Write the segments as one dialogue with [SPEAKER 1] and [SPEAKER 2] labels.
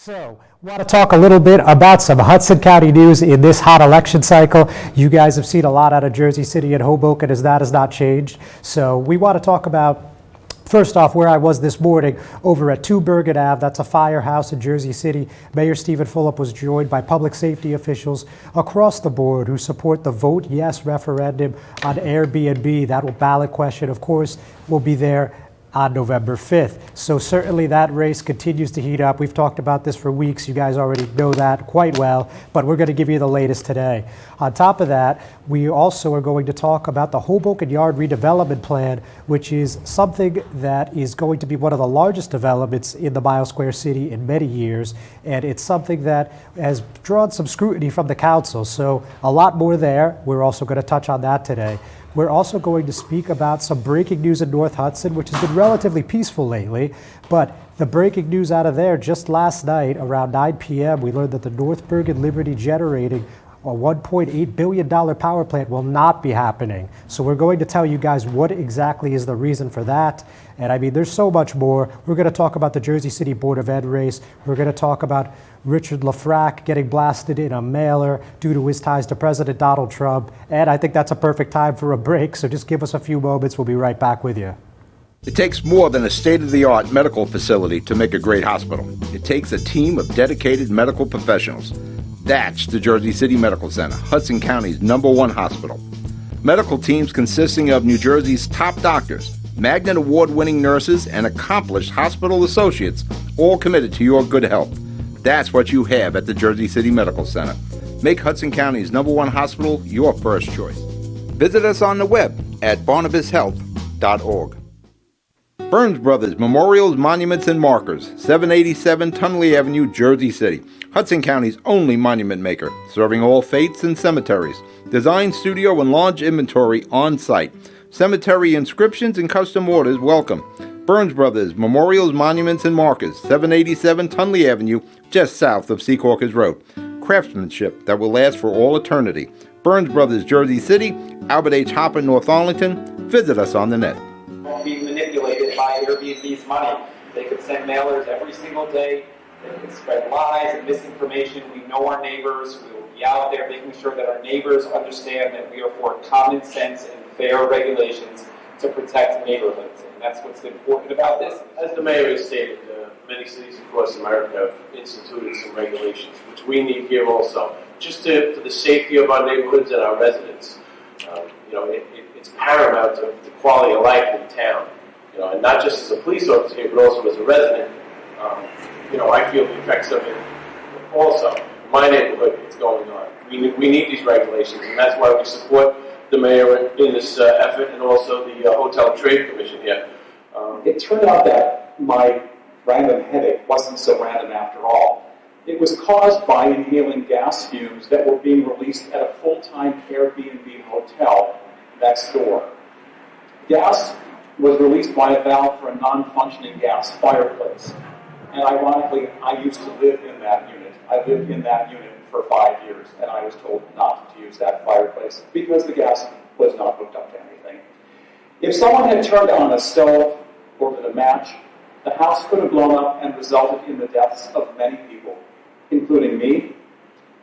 [SPEAKER 1] So, want to talk a little bit about some Hudson County news in this hot election cycle. You guys have seen a lot out of Jersey City and Hoboken as that has not changed. So, we want to talk about, first off, where I was this morning over at 2 Bergen Ave. That's a firehouse in Jersey City. Mayor Stephen Fulop was joined by public safety officials across the board who support the Vote Yes referendum on Airbnb. That ballot question, of course, will be there on November 5th. So certainly that race continues to heat up. We've talked about this for weeks. You guys already know that quite well, but we're going to give you the latest today. On top of that, we also are going to talk about the Hoboken Yard redevelopment plan, which is something that is going to be one of the largest developments in the Mile Square City in many years, and it's something that has drawn some scrutiny from the council. So a lot more there. We're also going to touch on that today. We're also going to speak about some breaking news in North Hudson, which has been relatively peaceful lately. But the breaking news out of there just last night around 9 p.m., we learned that the North Bergen Liberty Generating a $1.8 billion power plant will not be happening. So we're going to tell you guys what exactly is the reason for that. And I mean, there's so much more. We're going to talk about the Jersey City Board of Ed race. We're going to talk about Richard Lafrac getting blasted in a mailer due to his ties to President Donald Trump. And I think that's a perfect time for a break. So just give us a few moments. We'll be right back with you.
[SPEAKER 2] It takes more than a state-of-the-art medical facility to make a great hospital. It takes a team of dedicated medical professionals. That's the Jersey City Medical Center, Hudson County's #1 hospital. Medical teams consisting of New Jersey's top doctors, Magnet Award-winning nurses, and accomplished hospital associates, all committed to your good health. That's what you have at the Jersey City Medical Center. Make Hudson County's #1 hospital your first choice. Visit us on the web at barnabashealth.org. Burns Brothers Memorials, Monuments, and Markers, 787 Tunley Avenue, Jersey City. Hudson County's only monument maker, serving all faiths and cemeteries. Design studio and large inventory on site. Cemetery inscriptions and custom orders welcome. Burns Brothers Memorials, Monuments, and Markers, 787 Tunley Avenue, just south of Secaucus Road. Craftsmanship that will last for all eternity. Burns Brothers, Jersey City, Albert H. Hopper, North Arlington. Visit us on the net.
[SPEAKER 3] Being manipulated by Airbnb's money. They could send mailers every single day. They could spread lies and misinformation. We know our neighbors. We will be out there making sure that our neighbors understand that we are for common sense and fair regulations to protect neighborhoods. And that's what's important about this.
[SPEAKER 4] As the mayor has stated, many cities across America have instituted some regulations, which we need here also, just for the safety of our neighborhoods and our residents. It's paramount to the quality of life in town. And not just as a police officer here, but also as a resident. I feel the effects of it also. In my neighborhood, it's going on. We need these regulations, and that's why we support the mayor in this effort, and also the Hotel Trade Commission here.
[SPEAKER 5] It turned out that my random headache wasn't so random after all. It was caused by inhaling gas fumes that were being released at a full-time Airbnb hotel next door. Gas was released by a valve for a non-functioning gas fireplace. And ironically, I used to live in that unit. I lived in that unit for 5 years, and I was told not to use that fireplace because the gas was not hooked up to anything. If someone had turned on a stove or lit a match, the house could have blown up and resulted in the deaths of many people, including me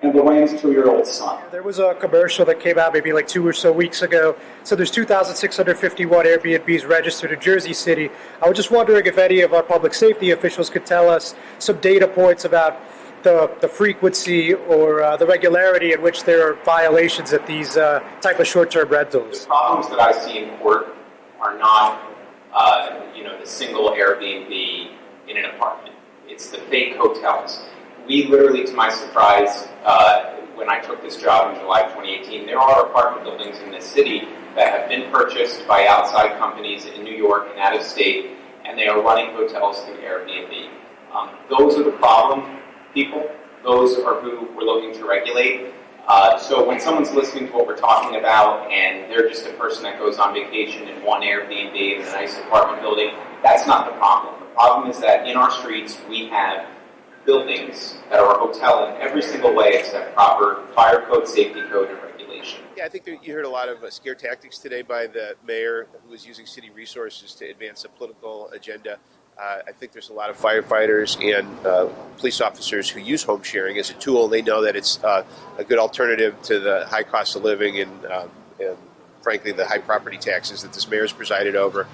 [SPEAKER 5] and Lorraine's 2-year-old son.
[SPEAKER 1] There was a commercial that came out maybe like 2 or so weeks ago. So there's 2,651 Airbnbs registered in Jersey City. I was just wondering if any of our public safety officials could tell us some data points about the frequency or the regularity in which there are violations at these type of short-term rentals.
[SPEAKER 3] The problems that I see in court are not, the single Airbnb in an apartment. It's the fake hotels. We literally, to my surprise, when I took this job in July 2018, there are apartment buildings in this city that have been purchased by outside companies in New York and out of state, and they are running hotels through Airbnb. Those are the problem people. Those are who we're looking to regulate. So when someone's listening to what we're talking about and they're just a person that goes on vacation in one Airbnb in a nice apartment building, that's not the problem. The problem is that in our streets we have buildings that are a hotel in every single way except proper fire code, safety code, and regulation.
[SPEAKER 6] Yeah, I think that you heard a lot of scare tactics today by the mayor who was using city resources to advance a political agenda. I think there's a lot of firefighters and police officers who use home sharing as a tool. They know that it's a good alternative to the high cost of living and frankly, the high property taxes that this mayor's presided over.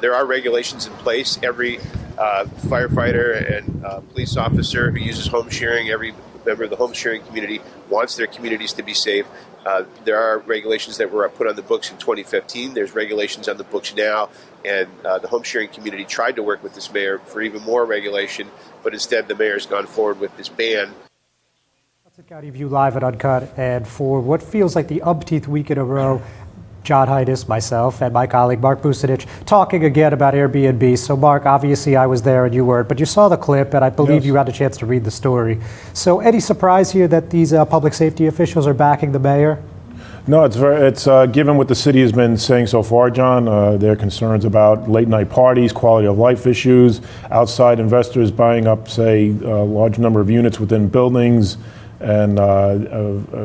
[SPEAKER 6] There are regulations in place. Every firefighter and police officer who uses home sharing, every member of the home sharing community wants their communities to be safe. There are regulations that were put on the books in 2015. There's regulations on the books now, and the home sharing community tried to work with this mayor for even more regulation, but instead the mayor's gone forward with this ban.
[SPEAKER 1] Hudson County View live at Uncut, and for what feels like the umpteenth week in a row, John Heidiss, myself, and my colleague Mark Bucinich talking again about Airbnb. So Mark, obviously I was there and you weren't, but you saw the clip and I believe you had a chance to read the story. So any surprise here that these public safety officials are backing the mayor?
[SPEAKER 7] No, it's given what the city has been saying so far, John, their concerns about late night parties, quality of life issues, outside investors buying up, say, a large number of units within buildings. And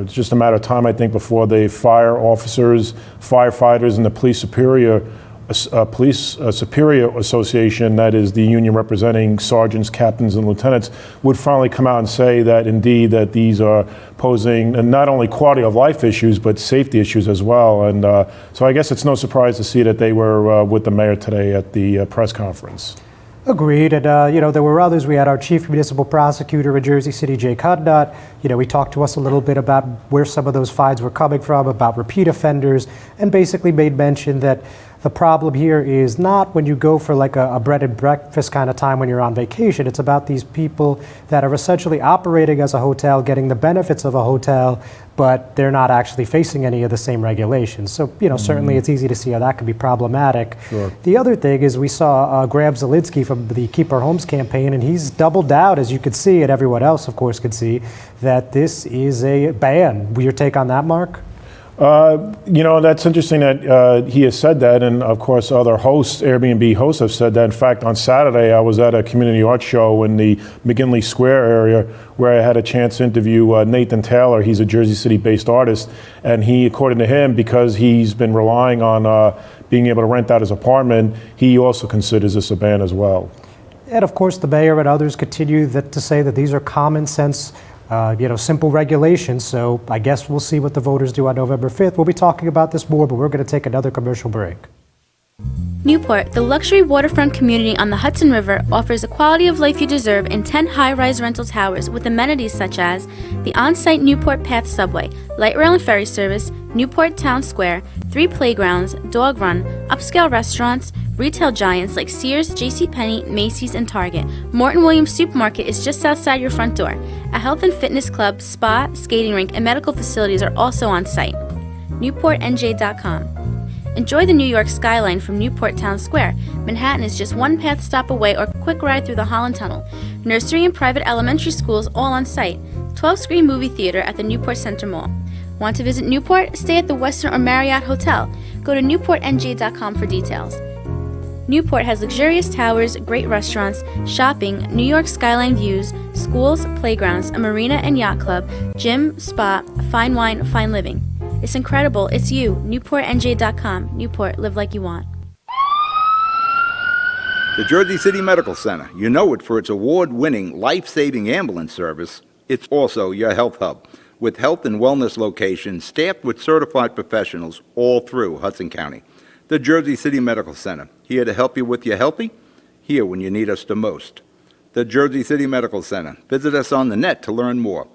[SPEAKER 7] it's just a matter of time, I think, before they fire officers, firefighters, and the police superior association, that is the union representing sergeants, captains, and lieutenants, would finally come out and say that indeed that these are posing not only quality of life issues but safety issues as well. And so I guess it's no surprise to see that they were with the mayor today at the press conference.
[SPEAKER 1] Agreed, and there were others. We had our chief municipal prosecutor in Jersey City, Jake Hudnut. He talked to us a little bit about where some of those fines were coming from, about repeat offenders, and basically made mention that the problem here is not when you go for like a bread and breakfast kind of time when you're on vacation. It's about these people that are essentially operating as a hotel, getting the benefits of a hotel, but they're not actually facing any of the same regulations. So, certainly it's easy to see how that could be problematic.
[SPEAKER 7] Sure.
[SPEAKER 1] The other thing is we saw Graham Zielinski from the Keep Our Homes campaign, and he's doubled down, as you could see, and everyone else, of course, could see, that this is a ban. Your take on that, Mark?
[SPEAKER 7] That's interesting that he has said that, and of course other hosts, Airbnb hosts, have said that. In fact, on Saturday I was at a community art show in the McGinley Square area where I had a chance to interview Nathan Taylor. He's a Jersey City-based artist, and he, according to him, because he's been relying on being able to rent out his apartment, he also considers this a ban as well.
[SPEAKER 1] And of course the mayor and others continue to say that these are common sense simple regulations. So I guess we'll see what the voters do on November 5th. We'll be talking about this more, but we're going to take another commercial break.
[SPEAKER 8] Newport, the luxury waterfront community on the Hudson River, offers the quality of life you deserve in 10 high-rise rental towers with amenities such as the on-site Newport Path subway, light rail and ferry service, Newport Town Square, 3 playgrounds, dog run, upscale restaurants, retail giants like Sears, JCPenney, Macy's, and Target. Morton Williams Supermarket is just outside your front door. A health and fitness club, spa, skating rink, and medical facilities are also on site. NewportNJ.com. Enjoy the New York skyline from Newport Town Square. Manhattan is just one path stop away or quick ride through the Holland Tunnel. Nursery and private elementary schools all on site. 12-screen movie theater at the Newport Center Mall. Want to visit Newport? Stay at the Westin or Marriott Hotel. Go to NewportNJ.com for details. Newport has luxurious towers, great restaurants, shopping, New York skyline views, schools, playgrounds, a marina and yacht club, gym, spa, fine wine, fine living. It's incredible. It's you. NewportNJ.com. Newport, live like you want.
[SPEAKER 2] The Jersey City Medical Center. You know it for its award-winning, life-saving ambulance service. It's also your health hub, with health and wellness locations staffed with certified professionals all through Hudson County. The Jersey City Medical Center, here to help you with your healthy, here when you need us the most. The Jersey City Medical Center. Visit us on the net to learn more.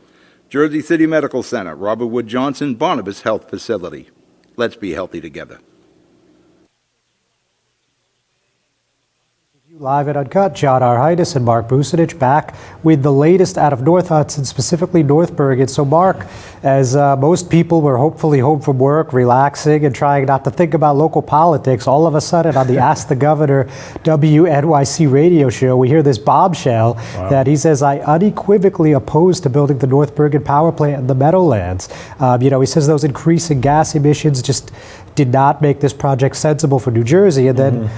[SPEAKER 2] Jersey City Medical Center, Robert Wood Johnson, Barnabas Health Facility. Let's be healthy together.
[SPEAKER 1] Live and Uncut, John R. Heidiss and Mark Bucinich back with the latest out of North Hudson, specifically North Bergen. So Mark, as most people were hopefully home from work, relaxing and trying not to think about local politics, all of a sudden on the Ask the Governor WNYC radio show, we hear this bombshell that he says, I unequivocally oppose to building the North Bergen power plant in the Meadowlands. He says those increasing gas emissions just did not make this project sensible for New Jersey. And then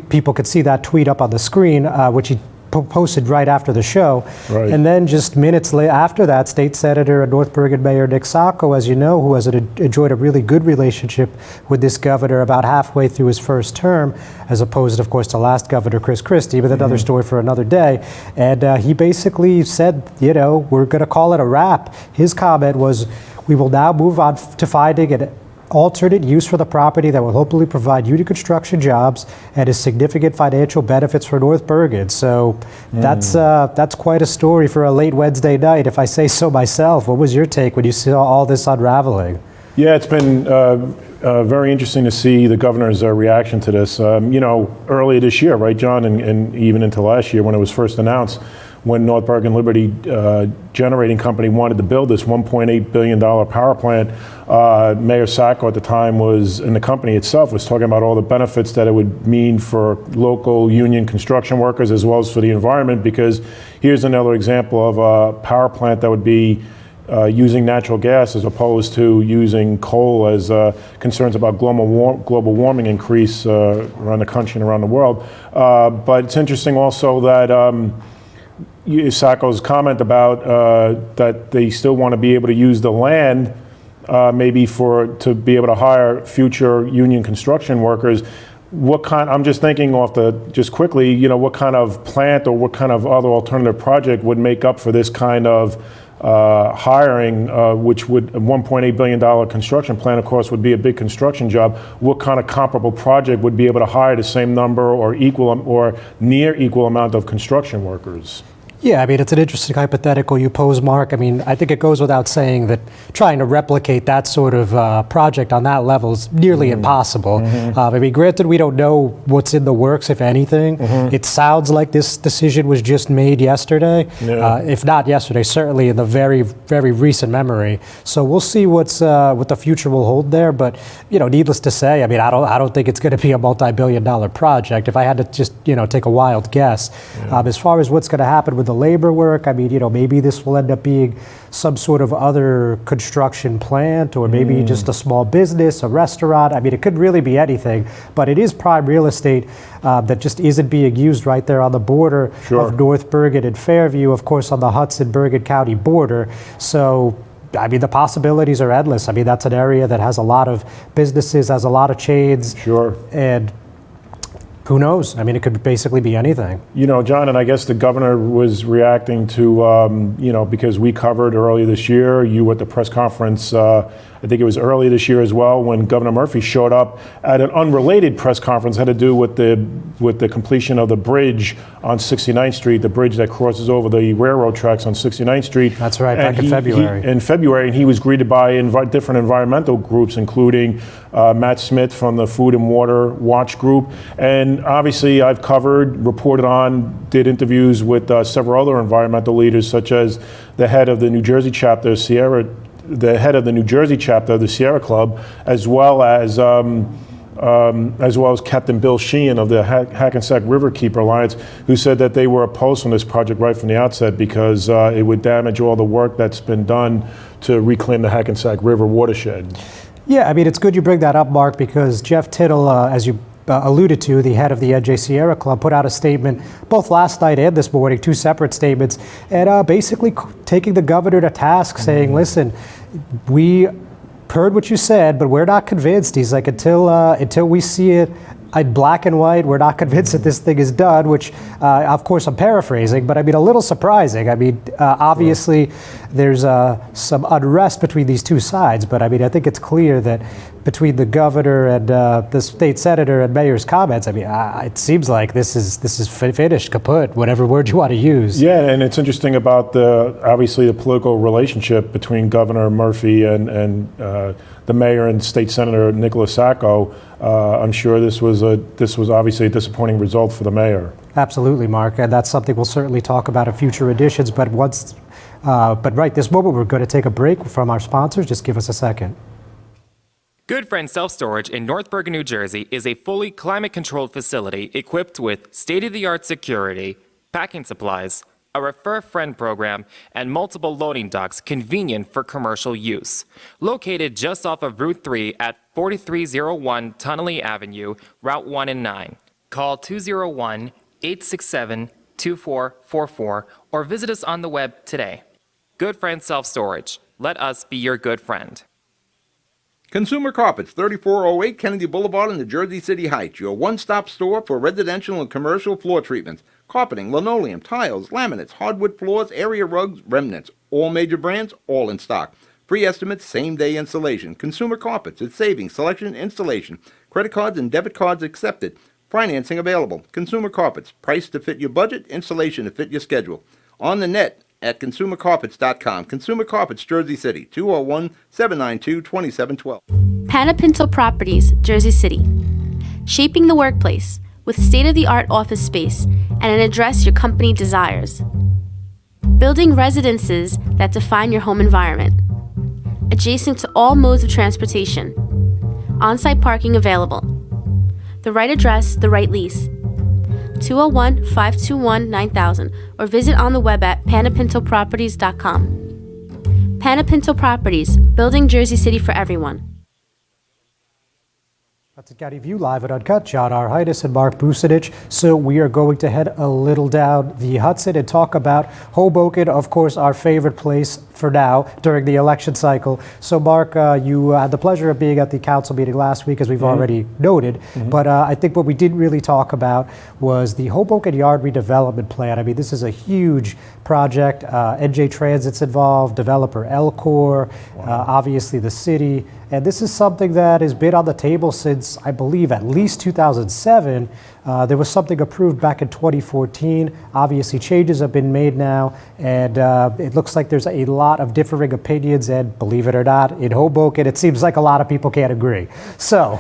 [SPEAKER 1] people could see that tweet up on the screen, which he posted right after the show.
[SPEAKER 7] Right.
[SPEAKER 1] And then just minutes after that, State Senator and North Bergen Mayor Nick Sacco, as you know, who has enjoyed a really good relationship with this governor about halfway through his first term, as opposed, of course, to last governor, Chris Christie, but another story for another day. And he basically said, you know, we're going to call it a wrap. His comment was, we will now move on to finding an alternate use for the property that will hopefully provide union construction jobs and is significant financial benefits for North Bergen. So that's quite a story for a late Wednesday night, if I say so myself. What was your take when you saw all this unraveling?
[SPEAKER 7] Yeah, it's been very interesting to see the governor's reaction to this. You know, earlier this year, right, John, and even into last year when it was first announced, when North Bergen Liberty Generating Company wanted to build this $1.8 billion power plant, Mayor Sacco at the time was, and the company itself was talking about all the benefits that it would mean for local union construction workers as well as for the environment, because here's another example of a power plant that would be using natural gas as opposed to using coal, as concerns about global warming increase around the country and around the world. But it's interesting also that Sacco's comment about that they still want to be able to use the land maybe to be able to hire future union construction workers. I'm just thinking just quickly, you know, what kind of plant or what kind of other alternative project would make up for this kind of hiring, which would, a $1.8 billion construction plant, of course, would be a big construction job. What kind of comparable project would be able to hire the same number or equal or near equal amount of construction workers?
[SPEAKER 1] Yeah, I mean, it's an interesting hypothetical you pose, Mark. I mean, I think it goes without saying that trying to replicate that sort of project on that level is nearly impossible. I mean, granted, we don't know what's in the works, if anything. It sounds like this decision was just made yesterday. If not yesterday, certainly in the very, very recent memory. So we'll see what the future will hold there. But, you know, needless to say, I mean, I don't think it's going to be a multi-billion-dollar project. If I had to just, you know, take a wild guess, as far as what's going to happen with the labor work, I mean, you know, maybe this will end up being some sort of other construction plant, or maybe just a small business, a restaurant. I mean, it could really be anything, but it is prime real estate that just isn't being used right there on the border of North Bergen and Fairview, of course, on the Hudson-Bergen County border. So I mean, the possibilities are endless. I mean, that's an area that has a lot of businesses, has a lot of chains. And who knows? I mean, it could basically be anything.
[SPEAKER 7] You know, John, and I guess the governor was reacting to, you know, because we covered earlier this year, you at the press conference, I think it was early this year as well, when Governor Murphy showed up at an unrelated press conference, had to do with the completion of the bridge on 69th Street, the bridge that crosses over the railroad tracks on 69th Street.
[SPEAKER 1] That's right, back in February.
[SPEAKER 7] In February, and he was greeted by different environmental groups, including Matt Smith from the Food and Water Watch Group. And obviously, I've covered, reported on, did interviews with several other environmental leaders, such as the head of the New Jersey chapter, the head of the New Jersey chapter of the Sierra Club, as well as Captain Bill Sheehan of the Hackensack Riverkeeper Alliance, who said that they were opposed on this project right from the outset because it would damage all the work that's been done to reclaim the Hackensack River watershed. Yeah,
[SPEAKER 1] I mean, it's good you bring that up, Mark, because Jeff Tittle, as you alluded to, the head of the NJ Sierra Club, put out a statement both last night and this morning, two separate statements, and basically taking the governor to task, saying, listen, we heard what you said, but we're not convinced. He's like, until we see it in black and white, we're not convinced that this thing is done, which, of course, I'm paraphrasing, but I mean, a little surprising. I mean, obviously, there's some unrest between these two sides, but I mean, I think it's clear that between the governor and the state senator and mayor's comments, I mean, it seems like this is finished, kaput, whatever word you want to use.
[SPEAKER 7] Yeah, and it's interesting about obviously the political relationship between Governor Murphy and the mayor and state senator Nicholas Sacco. I'm sure this was obviously a disappointing result for the mayor.
[SPEAKER 1] Absolutely, Mark, and that's something we'll certainly talk about in future editions. But right this moment, we're going to take a break from our sponsors. Just give us a second.
[SPEAKER 9] Good Friend Self Storage in North Bergen, New Jersey is a fully climate-controlled facility equipped with state-of-the-art security, packing supplies, a Refer Friend program, and multiple loading docks convenient for commercial use. Located just off of Route 3 at 4301 Tunnelly Avenue, Route 1 and 9. Call 201-867 2444 or visit us on the web today. Good Friend Self Storage. Let us be your good friend.
[SPEAKER 2] Consumer Carpets, 3408 Kennedy Boulevard in the Jersey City Heights, your one-stop store for residential and commercial floor treatments, carpeting, linoleum, tiles, laminates, hardwood floors, area rugs, remnants, all major brands, all in stock. Free estimates, same-day installation. Consumer Carpets, it's savings, selection, installation. Credit cards and debit cards accepted. Financing available. Consumer Carpets, price to fit your budget, installation to fit your schedule. On the net at consumercarpets.com. Consumer Carpets, Jersey City, 201-792-2712.
[SPEAKER 8] Panapinto Properties, Jersey City. Shaping the workplace with state-of-the-art office space and an address your company desires. Building residences that define your home environment. Adjacent to all modes of transportation. On-site parking available. The right address, the right lease. 201-521-9000 or visit on the web at panapintoproperties.com. Panapinto Properties, building Jersey City for everyone.
[SPEAKER 1] Hudson County View live at Uncut. John Arhitis and Mark Bucinich. So we are going to head a little down the Hudson and talk about Hoboken, of course, our favorite place for now during the election cycle. So Mark, you had the pleasure of being at the council meeting last week, as we've already noted. But I think what we didn't really talk about was the Hoboken Yard redevelopment plan. I mean, this is a huge project. NJ Transit's involved, developer Elcor, obviously the city. And this is something that has been on the table since, I believe, at least 2007. There was something approved back in 2014. Obviously, changes have been made now, and it looks like there's a lot of differing opinions, and believe it or not, in Hoboken, it seems like a lot of people can't agree. So,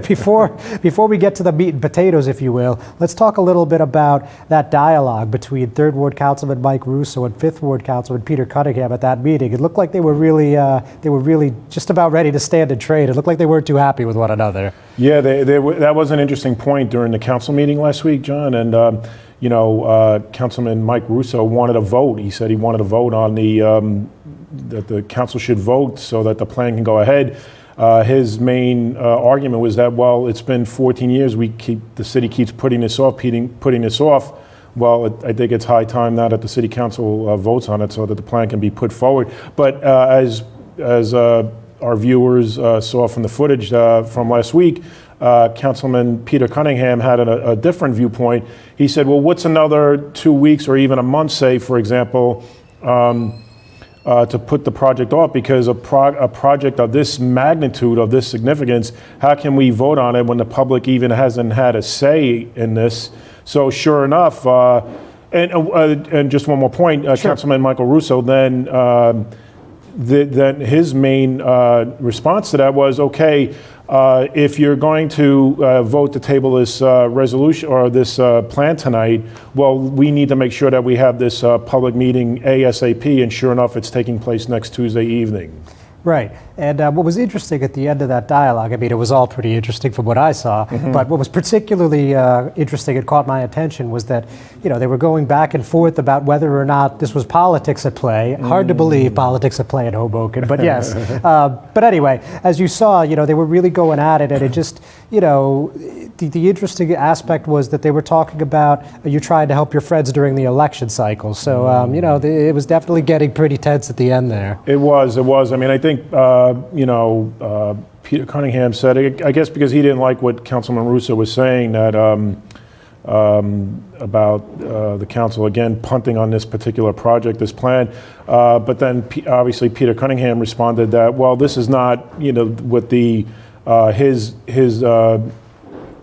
[SPEAKER 1] before we get to the meat and potatoes, if you will, let's talk a little bit about that dialogue between 3rd Ward Councilman Mike Russo and 5th Ward Councilman Peter Cunningham at that meeting. It looked like they were really just about ready to stand and trade. It looked like they weren't too happy with one another.
[SPEAKER 7] Yeah, that was an interesting point during the council meeting last week, John. And, Councilman Mike Russo wanted a vote. He said he wanted a vote on that the council should vote so that the plan can go ahead. His main argument was that, well, it's been 14 years. The city keeps putting this off. Well, I think it's high time now that the city council votes on it so that the plan can be put forward. But as our viewers saw from the footage from last week, Councilman Peter Cunningham had a different viewpoint. He said, well, what's another 2 weeks or even a month, say, for example, to put the project off? Because a project of this magnitude, of this significance, how can we vote on it when the public even hasn't had a say in this? So sure enough, and just one more point, sure. Councilman Michael Russo then his main response to that was, okay, if you're going to vote to table this resolution or this plan tonight, well, we need to make sure that we have this public meeting ASAP, and sure enough, it's taking place next Tuesday evening.
[SPEAKER 1] Right. And what was interesting at the end of that dialogue, I mean, it was all pretty interesting from what I saw, but what was particularly interesting and caught my attention was that, they were going back and forth about whether or not this was politics at play. Hard to believe politics at play in Hoboken, but yes. But anyway, as you saw, they were really going at it, and it just, the interesting aspect was that they were talking about you trying to help your friends during the election cycle. So, it was definitely getting pretty tense at the end there.
[SPEAKER 7] It was. I mean, I think, Peter Cunningham said, I guess because he didn't like what Councilman Russo was saying, that about the council, again, punting on this particular project, this plan. But then, obviously, Peter Cunningham responded that, well, this is not, what his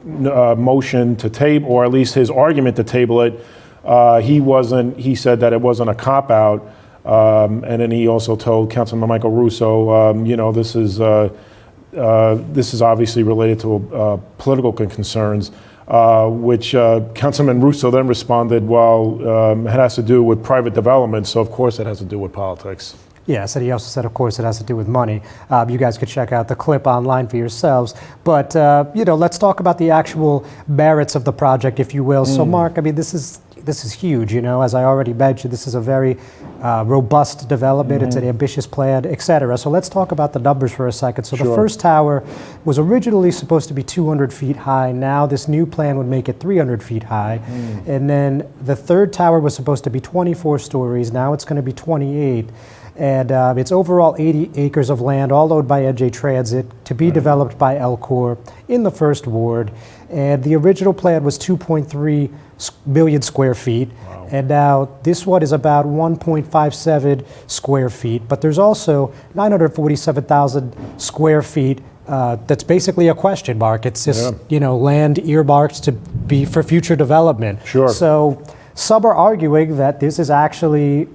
[SPEAKER 7] motion to table, or at least his argument to table it, he said that it wasn't a cop-out. And then he also told Councilman Michael Russo, this is obviously related to political concerns, which Councilman Russo then responded, well, it has to do with private development, so of course it has to do with politics.
[SPEAKER 1] Yes, and he also said, of course, it has to do with money. You guys could check out the clip online for yourselves. But, let's talk about the actual merits of the project, if you will. So, Mark, I mean, this is, this is huge. You know, as I already mentioned, this is a very robust development. It's an ambitious plan, et cetera. So let's talk about the numbers for a second. So the first tower was originally supposed to be 200 feet high. Now this new plan would make it 300 feet high. And then the third tower was supposed to be 24 stories. Now it's going to be 28. And it's overall 80 acres of land, all owned by NJ Transit, to be developed by Elcor in the first ward. And the original plan was 2.3 million square feet. Wow. And now this one is about 1.57 square feet. But there's also 947,000 square feet that's basically a question mark. It's just, land earmarked to be for future development.
[SPEAKER 7] Sure.
[SPEAKER 1] So some are arguing that this is actually,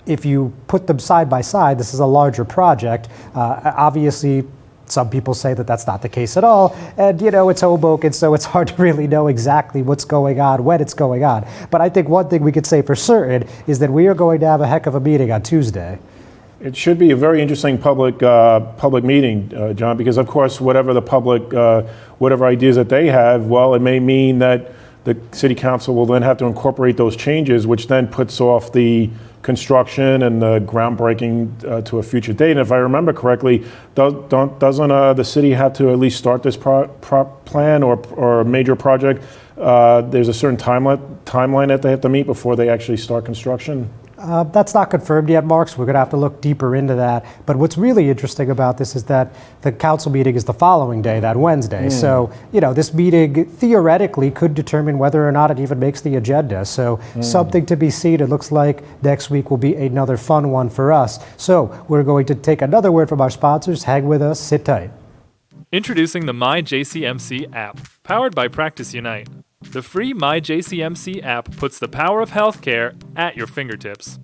[SPEAKER 1] if you put them side by side, this is a larger project. Obviously, some people say that that's not the case at all. And, it's Hoboken, so it's hard to really know exactly what's going on, when it's going on. But I think one thing we could say for certain is that we are going to have a heck of a meeting on Tuesday.
[SPEAKER 7] It should be a very interesting public meeting, John, because, of course, whatever the public, whatever ideas that they have, well, it may mean that the city council will then have to incorporate those changes, which then puts off the construction and the groundbreaking to a future date. And if I remember correctly, doesn't the city have to at least start this plan or a major project? There's a certain timeline that they have to meet before they actually start construction?
[SPEAKER 1] That's not confirmed yet, Mark, so we're going to have to look deeper into that. But what's really interesting about this is that the council meeting is the following day, that Wednesday. So, this meeting theoretically could determine whether or not it even makes the agenda. So something to be seen. It looks like next week will be another fun one for us. So we're going to take another word from our sponsors. Hang with us. Sit tight.
[SPEAKER 10] Introducing the MyJCMC app, powered by Practice Unite. The free MyJCMC app puts the power of healthcare at your fingertips.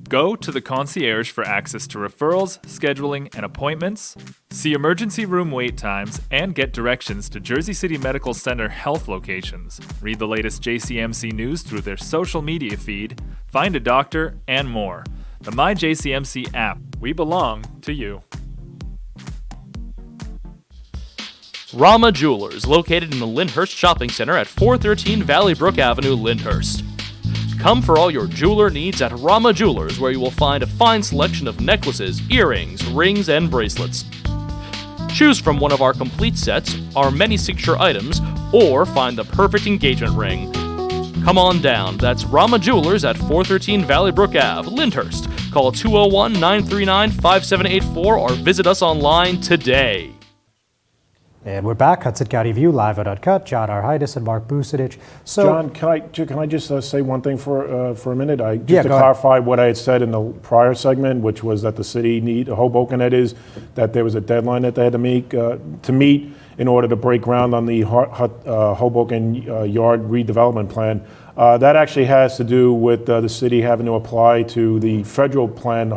[SPEAKER 10] Go to the concierge for access to referrals, scheduling, and appointments, see emergency room wait times, and get directions to Jersey City Medical Center health locations. Read the latest JCMC news through their social media feed, find a doctor, and more. The MyJCMC app. We belong to you.
[SPEAKER 11] Rama Jewelers, located in the Lyndhurst Shopping Center at 413 Valley Brook Avenue, Lyndhurst. Come for all your jeweler needs at Rama Jewelers, where you will find a fine selection of necklaces, earrings, rings, and bracelets. Choose from one of our complete sets, our many signature items, or find the perfect engagement ring. Come on down. That's Rama Jewelers at 413 Valley Brook Ave, Lyndhurst. Call 201-939-5784 or visit us online today.
[SPEAKER 1] And we're back, Hudson County View, live and uncut. John Arhitis and Mark Bucinich. So,
[SPEAKER 7] John, can I just say one thing for a minute? To
[SPEAKER 1] go
[SPEAKER 7] clarify what I had said in the prior segment, which was that the city Hoboken, that there was a deadline that they had to meet in order to break ground on the Hoboken Yard redevelopment plan. That actually has to do with the city having to apply to the federal plan,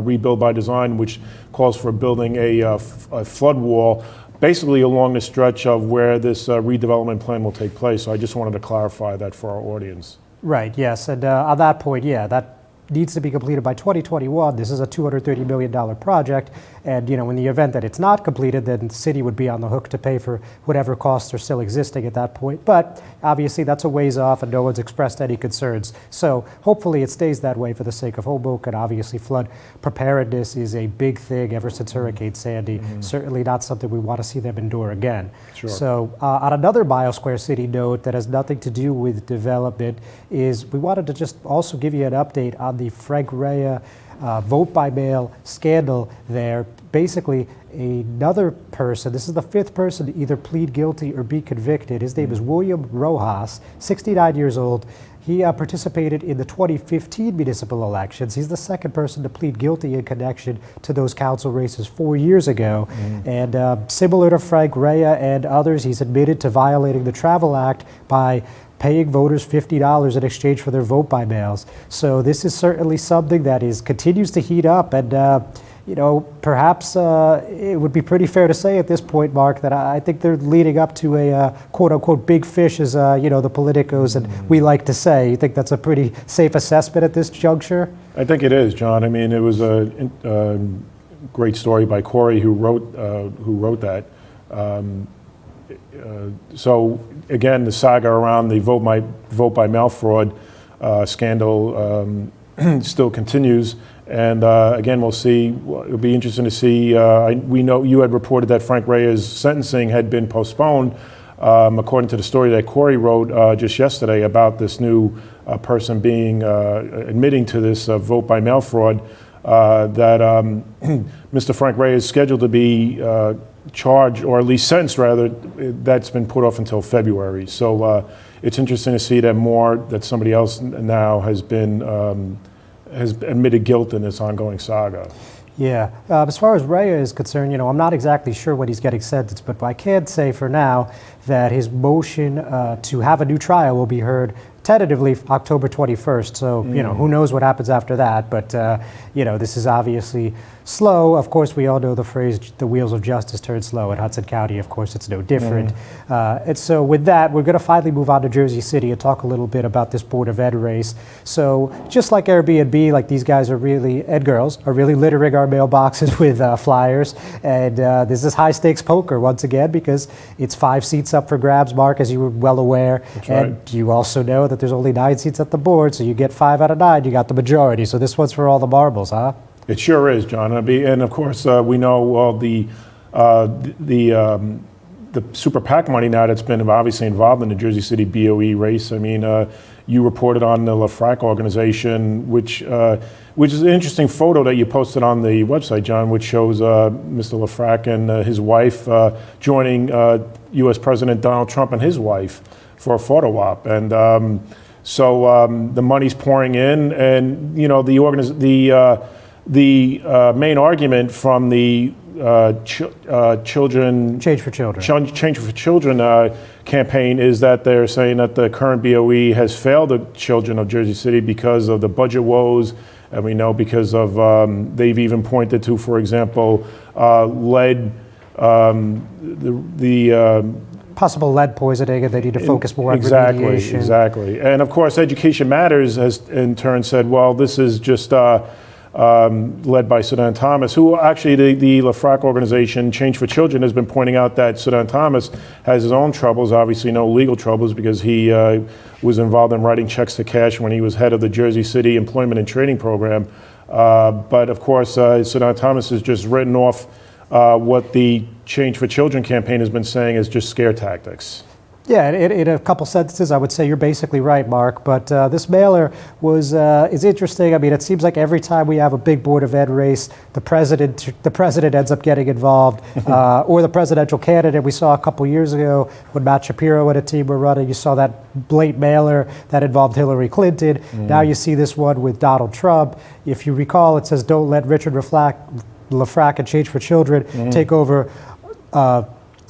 [SPEAKER 7] Rebuild by Design, which calls for building a flood wall basically along the stretch of where this redevelopment plan will take place. So I just wanted to clarify that for our audience.
[SPEAKER 1] Right, yes. And on that point, that needs to be completed by 2021. This is a $230 million project. And, in the event that it's not completed, then the city would be on the hook to pay for whatever costs are still existing at that point. But obviously that's a ways off and no one's expressed any concerns. So hopefully it stays that way for the sake of Hoboken. Obviously flood preparedness is a big thing ever since Hurricane Sandy. Certainly not something we want to see them endure again.
[SPEAKER 7] Sure.
[SPEAKER 1] So on another Biosquare City note that has nothing to do with development is we wanted to just also give you an update on the Frank Rea vote by mail scandal there. Basically, another person, this is the fifth person to either plead guilty or be convicted. His name is William Rojas, 69 years old. He participated in the 2015 municipal elections. He's the second person to plead guilty in connection to those council races 4 years ago. And similar to Frank Rea and others, he's admitted to violating the Travel Act by paying voters $50 in exchange for their vote by mails. So this is certainly something that continues to heat up, and perhaps it would be pretty fair to say at this point, Mark, that I think they're leading up to a quote-unquote big fish, as the politicos and we like to say. You think that's a pretty safe assessment at this juncture?
[SPEAKER 7] I think it is, John. I mean, it was a great story by Corey who wrote that. So again, the saga around the vote by mail fraud scandal still continues. And again, we'll see. It'll be interesting to see. We know you had reported that Frank Reyes' sentencing had been postponed, according to the story that Corey wrote just yesterday about this new person being admitting to this vote by mail fraud. That Mr. Frank Reyes is scheduled to be charged, or at least sentenced rather. That's been put off until February. So it's interesting to see that somebody else now has admitted guilt in this ongoing saga.
[SPEAKER 1] Yeah. As far as Reyes is concerned, I'm not exactly sure what he's getting sentenced, but I can say for now that his motion to have a new trial will be heard tentatively October 21st. So, who knows what happens after that. But, this is obviously slow. Of course, we all know the phrase, the wheels of justice turn slow. In Hudson County, of course, it's no different. And so with that, we're going to finally move on to Jersey City and talk a little bit about this Board of Ed race. So just like Airbnb, like these guys and girls are really littering our mailboxes with flyers. And this is high stakes poker once again, because it's 5 seats up for grabs, Mark, as you were well aware.
[SPEAKER 7] That's
[SPEAKER 1] and
[SPEAKER 7] right.
[SPEAKER 1] you also know that there's only 9 seats at the board, so you get 5 out of 9, you got the majority. So this one's for all the marbles, huh?
[SPEAKER 7] It sure is, John. And of course, we know all the super PAC money now that's been obviously involved in the Jersey City BOE race. I mean, you reported on the LaFrac organization, which is an interesting photo that you posted on the website, John, which shows Mr. LaFrac and his wife joining U.S. President Donald Trump and his wife for a photo op. And so the money's pouring in, and the main argument from the children
[SPEAKER 1] Change for Children.
[SPEAKER 7] Change for Children campaign is that they're saying that the current BOE has failed the children of Jersey City because of the budget woes, and we know because of they've even pointed to, for example, lead,
[SPEAKER 1] Possible lead poisoning, and they need to focus more on remediation.
[SPEAKER 7] Exactly. And of course, Education Matters has in turn said, well, this is just led by Sudan Thomas, who actually the LaFrac organization, Change for Children, has been pointing out that Sudan Thomas has his own troubles, obviously no legal troubles, because he was involved in writing checks to cash when he was head of the Jersey City Employment and Training Program. But of course, Sudan Thomas has just written off what the Change for Children campaign has been saying as just scare tactics.
[SPEAKER 1] Yeah, in a couple sentences, I would say you're basically right, Mark. But this mailer is interesting. I mean, it seems like every time we have a big Board of Ed race, the president ends up getting involved, or the presidential candidate. We saw a couple years ago when Matt Shapiro and a team were running. You saw that blatant mailer that involved Hillary Clinton. Now you see this one with Donald Trump. If you recall, it says, "Don't let Richard LaFrac and Change for Children take over."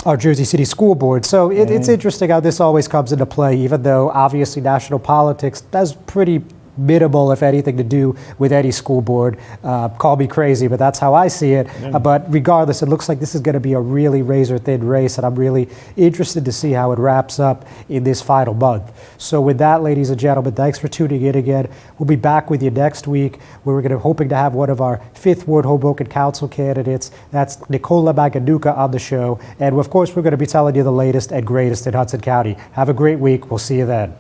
[SPEAKER 1] Our Jersey City School Board. So it's interesting how this always comes into play, even though obviously national politics does pretty minimal, if anything, to do with any school board. Call me crazy, but that's how I see it. But regardless, it looks like this is going to be a really razor-thin race, and I'm really interested to see how it wraps up in this final month. So with that, ladies and gentlemen, thanks for tuning in again. We'll be back with you next week, where we're hoping to have one of our 5th Ward Hoboken Council candidates. That's Nicola Maganuka on the show. And of course, we're going to be telling you the latest and greatest in Hudson County. Have a great week. We'll see you then.